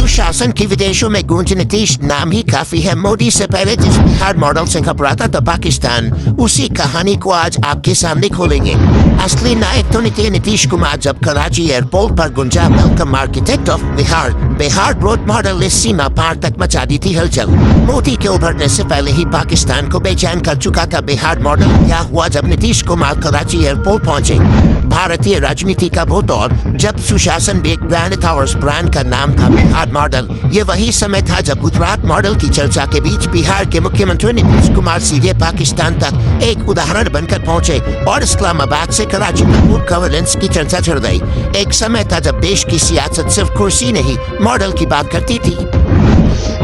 सुशासन की विदेशों में गूंज नीतीश नाम ही काफी है। मोदी से पहले जिस बिहार मॉडल से घबरा था पाकिस्तान, उसी कहानी को आज आपके सामने खोलेंगे। असली नायक तो नीतीश कुमार जब कराची एयरपोर्ट पर गुंजा welcome architect of Bihar broad model इस सीमा पार तक मचा दी थी हलचल। मोदी के उभरने से पहले ही पाकिस्तान को बेचैन कर चुका था बिहार मॉडल। क्या हुआ जब नीतीश कुमार कराची एयरपोर्ट पहुंचे? भारतीय राजनीति का वो दौर जब सुशासन भी एक ब्रांड था और उस ब्रांड का नाम था बिहार मॉडल। ये वही समय था जब गुजरात मॉडल की चर्चा के बीच बिहार के मुख्यमंत्री नीतीश कुमार सीधे पाकिस्तान तक एक उदाहरण बनकर पहुंचे और इस्लामाबाद से कराची तक गुड गवर्नेंस की चर्चा चढ़ गई। एक समय था जब देश की सियासत सिर्फ कुर्सी नहीं मॉडल की बात करती थी।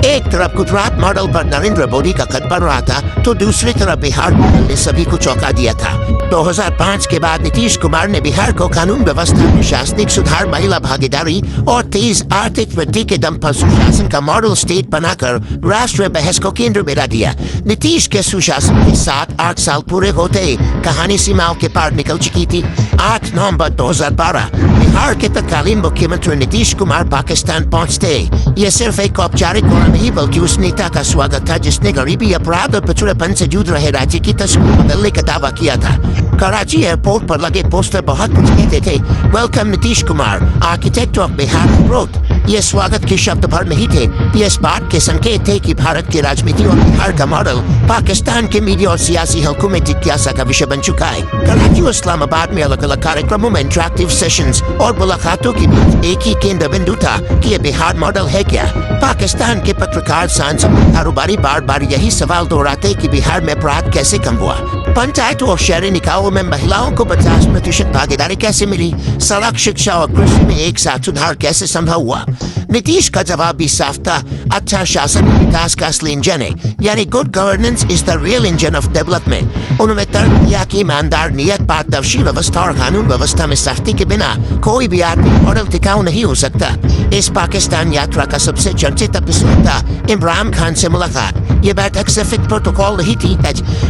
एक तरफ गुजरात मॉडल पर नरेंद्र मोदी का कद बढ़ रहा था तो दूसरी तरफ बिहार मॉडल ने सभी को चौंका दिया था। 2005 के बाद नीतीश कुमार ने बिहार को कानून व्यवस्था, प्रशासनिक सुधार, महिला भागीदारी और तेज आर्थिक वृद्धि के दम पर सुशासन का मॉडल स्टेट बनाकर राष्ट्रीय बहस को केंद्र में ला दिया। नीतीश के सुशासन के 7-8 साल पूरे होते कहानी सीमाओं के पार निकल चुकी थी। 8 नवंबर 2012 बिहार के तत्कालीन मुख्यमंत्री नीतीश कुमार पाकिस्तान पहुंचते। ये सिर्फ एक औपचारिक दौरा नहीं बल्कि उस नेता का स्वागत था जिसने गरीबी, अपराध और पिछड़ेपन से जूझ रहे राज्य की तस्वीर बदलने का दावा किया था। कराची एयरपोर्ट पर लगे पोस्टर बहुत कुछ कहते थे। Welcome Nitish Kumar, architect of Bihar ब्रॉड। ये स्वागत के शब्द भर नहीं थे, ये इस बात के संकेत थे कि भारत की राजनीति और बिहार का मॉडल पाकिस्तान के मीडिया और सियासी हलकों में जिज्ञासा का विषय बन चुका है। कराची और इस्लामाबाद में अलग अलग कार्यक्रमों में इंटरैक्टिव सेशंस और मुलाकातों के बीच एक ही केंद्र बिंदु था कि ये बिहार मॉडल है क्या। पाकिस्तान के पत्रकार, सांसद, कारोबारी बार बार यही सवाल दोहराते कि बिहार में अपराध कैसे कम हुआ, पंचायतों और शहरी निकायों में महिलाओं को 50% भागीदारी कैसे मिली, सड़क, शिक्षा और कृषि में एक साथ सुधार कैसे संभव हुआ। नीतीश का जवाब भी साफ था, अच्छा शासन विकास का असली इंजन है, यानी good governance is the real engine of development. उन्होंने तर्क दिया कि ईमानदार, नियत, पारदर्शी व्यवस्था और कानून व्यवस्था में सख्ती के बिना कोई भी आर्थिक मॉडल टिकाऊ नहीं हो सकता। इस पाकिस्तान यात्रा का सबसे चर्चित एपिसोड था इमरान खान से मुलाकात। ये बैठक सिर्फ एक प्रोटोकॉल नहीं थी,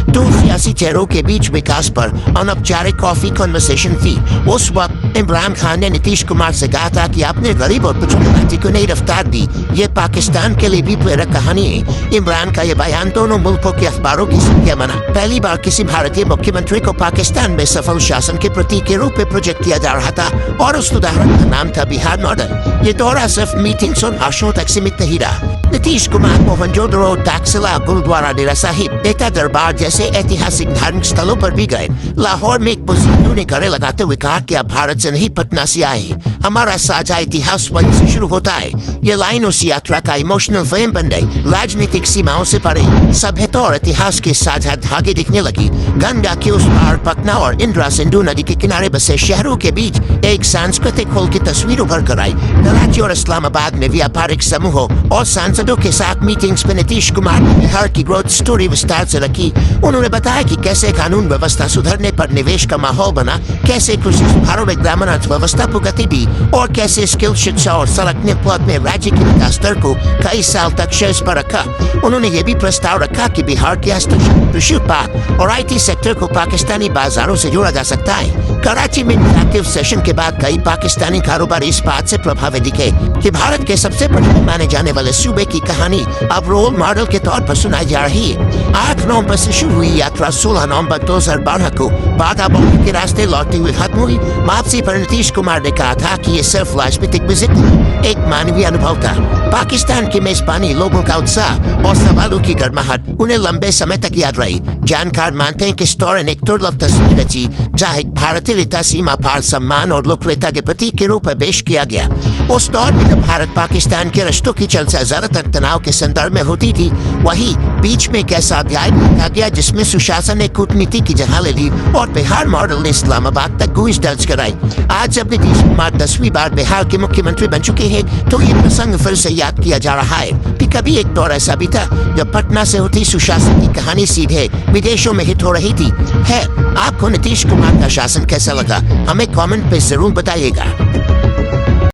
दो सियासी चेहरों के बीच विकास पर अनौपचारिक कॉफी कन्वर्सेशन थी। उस वक्त इमरान खान ने नीतीश कुमार से कहा था कि आपने गरीब और पिछड़े राज्य को नई रफ्तार दी। ये पाकिस्तान के लिए भी प्रेरक कहानी है। इमरान का ये बयान दोनों मुल्कों के अखबारों की संख्या बना। पहली बार किसी भारतीय मुख्यमंत्री को पाकिस्तान में सफल शासन के प्रतीक के रूप में प्रोजेक्ट किया जा रहा था और उस उदाहरण का नाम था बिहार मॉडल। ये दौरा सिर्फ मीटिंग्स और भाषणों तक सीमित नहीं रहा। नीतीश कुमार मोहनजोदड़ो, टाकसिला, गुरुद्वारा, डेरा साहिब, नेता दरबार जैसे ऐतिहासिक धार्मिक स्थलों पर भी गए। लाहौर में एक बुजुर्ग ने गले लगाते हुए कहा कि आप भारत से नहीं पटना से आए, हमारा साझा इतिहास वहीं से शुरू होता है। ये लाइन उस यात्रा का इमोशनल फ्रेम बन गई। राजनीतिक सीमाओं से परे सभ्यता और इतिहास के साझा धागे दिखने लगी। गंगा के उस पार पटना और इंदिरा सिंधु नदी के किनारे बसे शहरों के बीच एक सांस्कृतिक होल की तस्वीर उभर कर आई। कराची और इस्लामाबाद में व्यापारिक समूहों और सांसदों के साथ मीटिंग्स में नीतीश कुमार ने बिहार की ग्रोथ स्टोरी विस्तार से रखी। उन्होंने बताया कि कैसे कानून व्यवस्था सुधरने पर निवेश का माहौल बना, कैसे कृषि सुधारों में ग्रामीण अर्थव्यवस्था को गति दी और कैसे स्किल, शिक्षा और सड़क नेटवर्क में राज्य के विकास दर को कई साल तक शीर्ष पर रखा। उन्होंने ये भी प्रस्ताव रखा कि बिहार के हस्तशिल्प, कृषि उत्पाद और IT सेक्टर को पाकिस्तानी बाजारों से जोड़ा जा सकता है। कराची में इंटरैक्टिव सेशन के बाद कई पाकिस्तानी कारोबारी इस बात से प्रभावित दिखे कि भारत के सबसे बड़े माने जाने वाले सूबे की कहानी अब रोल मॉडल के तौर पर सुनाई जा रही है। 8 नवंबर से शुरू हुई यात्रा 16 नवंबर 2012 को बाघा बॉर्डर के रास्ते लौटते हुए खत्म हुई। वापसी पर नीतीश कुमार ने कहा था कि ये सिर्फ राजनीतिक विजिट एक मानवीय अनुभव था। पाकिस्तान की मेजबानी, लोगों का उत्साह और सवालों की गर्माहट उन्हें लंबे समय तक याद रही। जानकार मानते हैं कि इस दौरान एक दुर्लभ तस्वीर रची जहाँ एक भारतीय नेता सीमा पार सम्मान और लोकप्रियता के प्रतीक के रूप में पेश किया गया। उस दौर में जब भारत पाकिस्तान के रिश्तों की चर्चा ज्यादातर तनाव के संदर्भ में होती थी, वही बीच में एक ऐसा अध्याय लिखा गया जिसमें सुशासन ने कूटनीति की जगह ले ली और बिहार मॉडल ने इस्लामाबाद तक गूंज दर्ज कराई। आज जब नीतीश कुमार 10वीं बार बिहार के मुख्यमंत्री बन चुके हैं तो ये प्रसंग फिर से याद किया जा रहा है कि कभी एक दौर ऐसा भी था जब पटना से होती सुशासन की कहानी सीधे विदेशों में हिट हो रही थी। है आपको नीतीश कुमार का शासन कैसा लगा? हमें कमेंट पे जरूर बताइएगा।